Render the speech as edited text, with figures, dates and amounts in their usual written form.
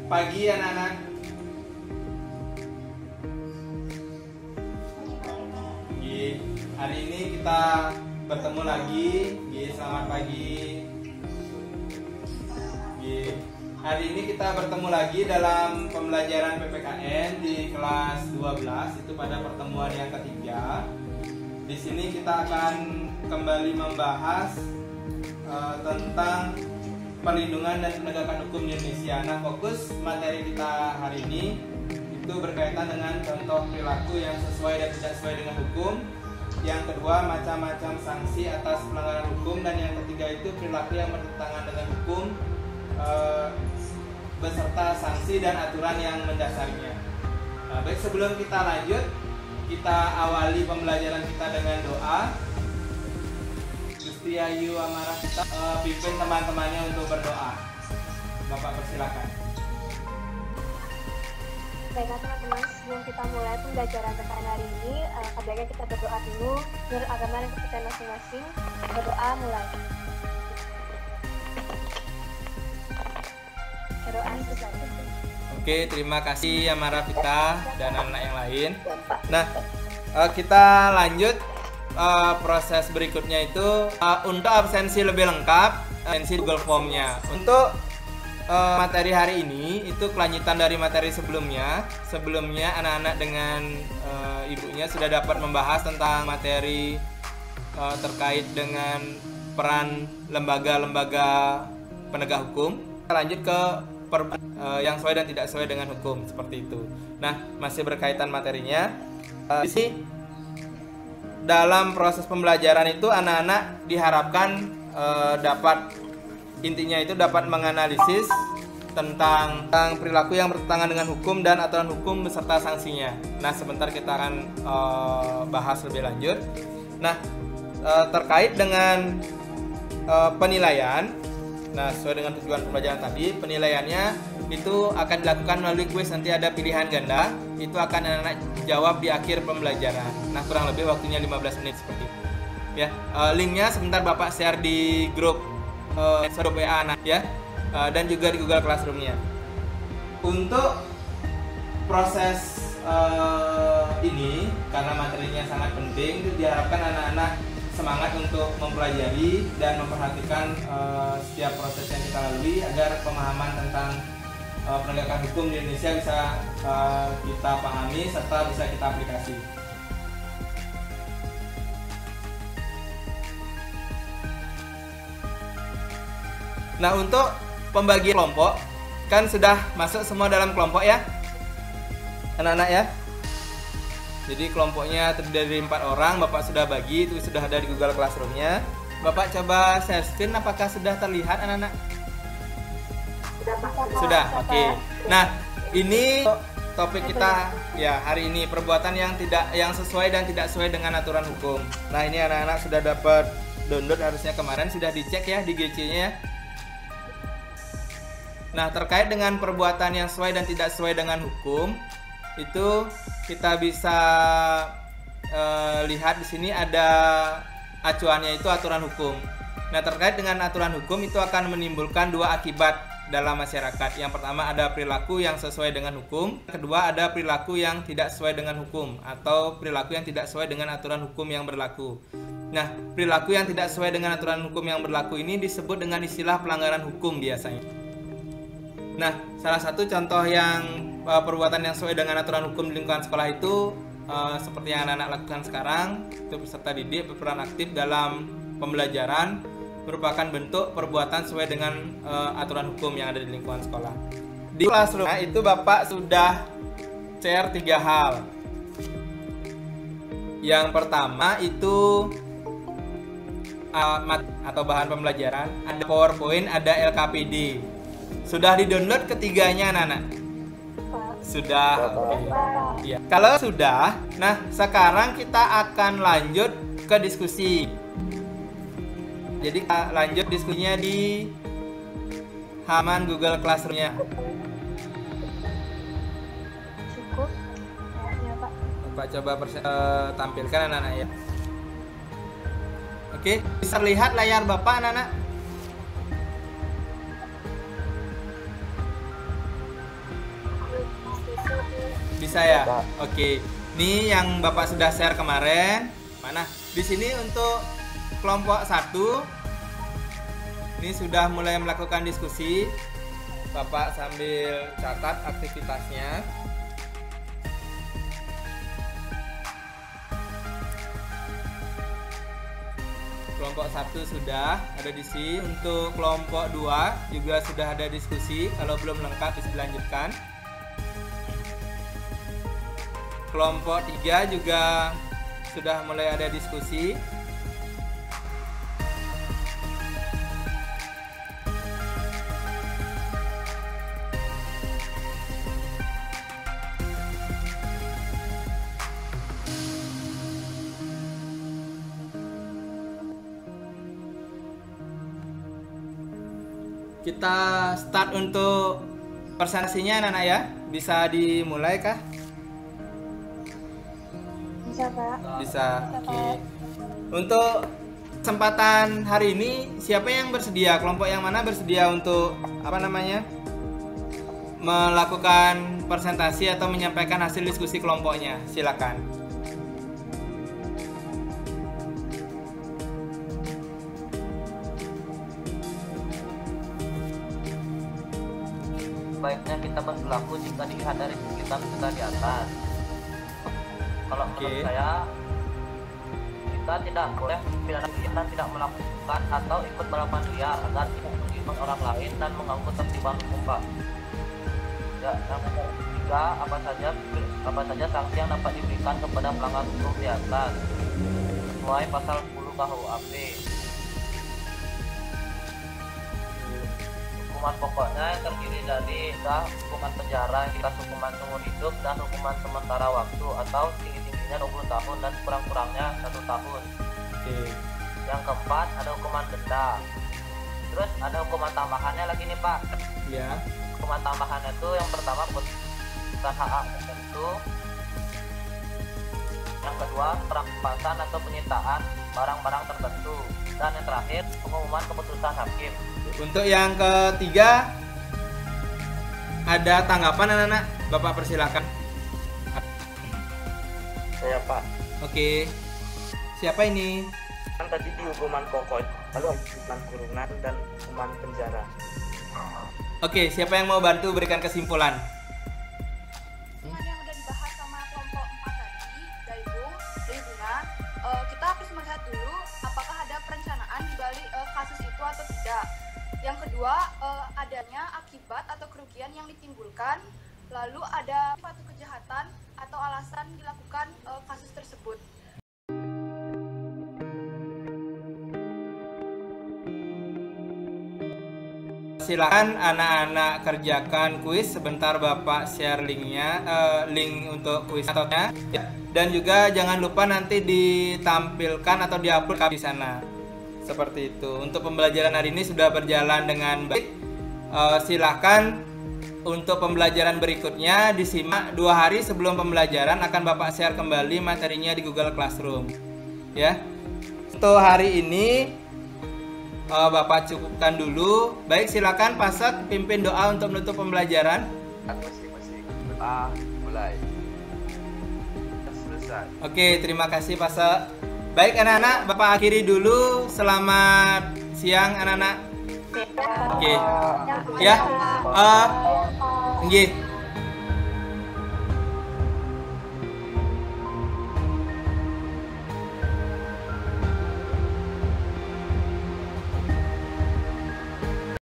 pagi anak-anak. Hari ini kita bertemu lagi. Selamat pagi. Hari ini kita bertemu lagi dalam pembelajaran PPKN di kelas 12, itu pada pertemuan yang ketiga. Di sini kita akan kembali membahas tentang perlindungan dan penegakan hukum di Indonesia. Nah, fokus materi kita hari ini itu berkaitan dengan contoh perilaku yang sesuai dan tidak sesuai dengan hukum. Yang kedua, macam-macam sanksi atas pelanggaran hukum. Dan yang ketiga itu perilaku yang bertentangan dengan hukum beserta sanksi dan aturan yang mendasarinya. Baik, sebelum kita lanjut, kita awali pembelajaran kita dengan doa. Gusti Ayu Amarah kita pimpin teman-temannya untuk berdoa. Bapak persilakan. Baiklah teman-teman, sebelum kita mulai pembelajaran PPKN hari ini, sebaiknya kita berdoa dulu menurut agama dan kepercayaan masing-masing. Berdoa mulai. Berdoa selesai. Oke, terima kasih Amara Pita dan anak yang lain. Nah, kita lanjut proses berikutnya itu untuk absensi lebih lengkap, absensi Google Form-nya. Untuk materi hari ini itu kelanjutan dari materi sebelumnya. Sebelumnya anak-anak dengan ibunya sudah dapat membahas tentang materi terkait dengan peran lembaga-lembaga penegak hukum. Kita lanjut ke yang sesuai dan tidak sesuai dengan hukum, seperti itu. Nah, masih berkaitan materinya. Di sini dalam proses pembelajaran itu anak-anak diharapkan dapat menganalisis tentang perilaku yang bertentangan dengan hukum dan aturan hukum beserta sanksinya. Nah, sebentar kita akan bahas lebih lanjut. Nah, terkait dengan penilaian. Nah, sesuai dengan tujuan pembelajaran tadi, penilaiannya itu akan dilakukan melalui kuis. Nanti ada pilihan ganda, itu akan anak-anak jawab di akhir pembelajaran. Nah, kurang lebih waktunya 15 menit seperti itu. Ya, linknya sebentar Bapak share di grup WA anak ya, dan juga di Google Classroom-nya. Untuk proses ini, karena materinya sangat penting, itu diharapkan anak-anak semangat untuk mempelajari dan memperhatikan setiap proses yang kita lalui agar pemahaman tentang penegakan hukum di Indonesia bisa kita pahami serta bisa kita aplikasi. Nah, untuk pembagian kelompok kan sudah masuk semua dalam kelompok ya, anak-anak ya. Jadi kelompoknya terdiri dari 4 orang, Bapak sudah bagi, itu sudah ada di Google Classroom-nya. Bapak coba share screen, apakah sudah terlihat anak-anak? Sudah, oke. Nah, ini topik kita ya hari ini, perbuatan yang sesuai dan tidak sesuai dengan aturan hukum. Nah, ini anak-anak sudah dapat download, harusnya kemarin sudah dicek ya di GC-nya. Nah, terkait dengan perbuatan yang sesuai dan tidak sesuai dengan hukum, itu kita bisa lihat di sini ada acuannya, itu aturan hukum. Nah, terkait dengan aturan hukum itu akan menimbulkan 2 akibat dalam masyarakat. Yang pertama ada perilaku yang sesuai dengan hukum. Kedua ada perilaku yang tidak sesuai dengan hukum atau perilaku yang tidak sesuai dengan aturan hukum yang berlaku. Nah, perilaku yang tidak sesuai dengan aturan hukum yang berlaku ini disebut dengan istilah pelanggaran hukum biasanya. Nah, salah satu contoh yang perbuatan yang sesuai dengan aturan hukum di lingkungan sekolah itu seperti yang anak-anak lakukan sekarang, itu peserta didik berperan aktif dalam pembelajaran, merupakan bentuk perbuatan sesuai dengan aturan hukum yang ada di lingkungan sekolah. Di Classroom itu Bapak sudah share 3 hal. Yang pertama itu atau bahan pembelajaran, ada PowerPoint, ada LKPD. Sudah di-download ketiganya anak-anak? Sudah. Okay. Ya. Kalau sudah, nah sekarang kita akan lanjut ke diskusi. Jadi kita lanjut diskusinya di halaman Google Classroom-nya. Cukup. Ya, Pak. Bapak coba tampilkan anak-anak ya. Oke, bisa lihat layar Bapak anak-anak? Bisa ya? Oke. Ini yang Bapak sudah share kemarin. Mana? Di sini untuk kelompok 1 ini sudah mulai melakukan diskusi. Bapak sambil catat aktivitasnya. Kelompok 1 sudah ada di sini. Untuk kelompok 2 juga sudah ada diskusi. Kalau belum lengkap bisa dilanjutkan. Kelompok 3 juga sudah mulai ada diskusi. Kita start untuk presentasinya anak-anak ya. Bisa dimulai kah? Bisa, Pak. Bisa. Oke. Untuk kesempatan hari ini siapa yang bersedia? Kelompok yang mana bersedia untuk melakukan presentasi atau menyampaikan hasil diskusi kelompoknya? Silakan. Baiknya kita berperilaku jika dilihat dari sekitar kita di atas. Kalau menurut saya, kita tidak boleh kita tidak melakukan atau ikut balapan liar agar tidak merugikan orang lain dan mengganggu ketertiban umum, Pak. Ya, yang ketiga, apa saja sanksi yang dapat diberikan kepada pelanggar hukum di atas sesuai pasal 10 KUHP. Hukuman pokoknya yang terdiri dari hukuman penjara yang dikasih hukuman seumur hidup dan hukuman sementara waktu atau tinggi-tingginya 20 tahun dan kurang-kurangnya 1 tahun. Yang keempat ada hukuman denda. Terus ada hukuman tambahannya lagi nih, Pak. Ya. Hukuman tambahannya itu yang pertama perusahaan hak tertentu. Yang kedua perampasan atau penyitaan barang-barang tertentu. Dan yang terakhir pengumuman keputusan hakim. Untuk yang ketiga ada tanggapan anak-anak? Bapak persilahkan. Saya, Pak. Oke. Siapa ini? Kan tadi di hukuman pokok, lalu hukuman kurungan dan hukuman penjara. Oke, siapa yang mau bantu berikan kesimpulan? Dengan yang udah dibahas sama kelompok 4 tadi, dari Bunga, kita harus melihat dulu apakah ada perencanaan di balik kasus itu atau tidak. Yang kedua, adanya akibat atau kerugian yang ditimbulkan, lalu ada suatu kejahatan atau alasan dilakukan kasus tersebut. Silakan anak-anak kerjakan kuis. Sebentar Bapak share linknya, link untuk kuis ataunya. Dan juga jangan lupa nanti ditampilkan atau diupload di sana. Seperti itu. Untuk pembelajaran hari ini sudah berjalan dengan baik. Silakan untuk pembelajaran berikutnya disimak 2 hari sebelum pembelajaran, akan Bapak share kembali materinya di Google Classroom. Ya. Untuk hari ini Bapak cukupkan dulu. Baik, silakan Pasek pimpin doa untuk menutup pembelajaran. Masing-masing mulai. Selesai. Oke, terima kasih Pasek. Baik anak-anak, Bapak akhiri dulu. Selamat siang anak-anak. Oke. Ya. Nggih.